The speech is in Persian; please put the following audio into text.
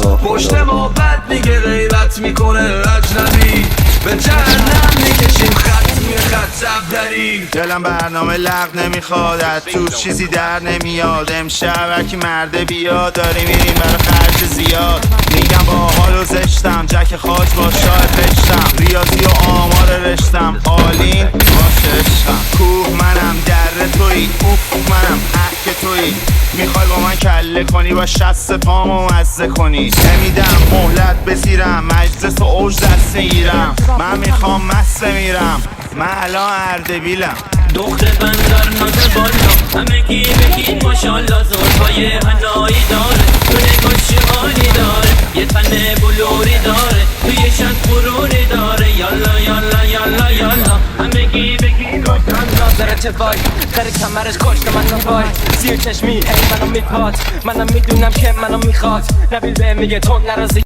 پشت ما بد میگه غیبت میکنه اجنبی به جهنم میکشیم خط توی خط صفدری. دلم برنامه لغ نمیخواد، از تو چیزی در نمیاد. امشب هرکی مرده بیاد، داری میریم برای خرج زیاد. میگم با حال و زشتم، جک خاج با شاه خشتم. ریاضی و آمار رشتم، آلین باشه عشقم. کوه منم، در توی، اوف منم، احک توی. میخوای با من کله کنی، با شست پامو مزه کنی. نمیدم مهلت بزیرم، مجلس و اوج دست میگیرم. من میخوام مست میرم، من الان اردبیلم. دختر بندر نازه بالا، همه کی بگین ماشالله. زلفای هنایی داره، تو نگاش شمالی داره. یه تنه بلوری داره، توی شد غروری داره. یالا یالا یالا یالا، همه کی بگین ماشالله. داره چه وای، داره کمرش کشت من وای. زیر چشمی هی منو میپاد، منم میدونم که منو میخواد. نبیل به میگه تو نرازی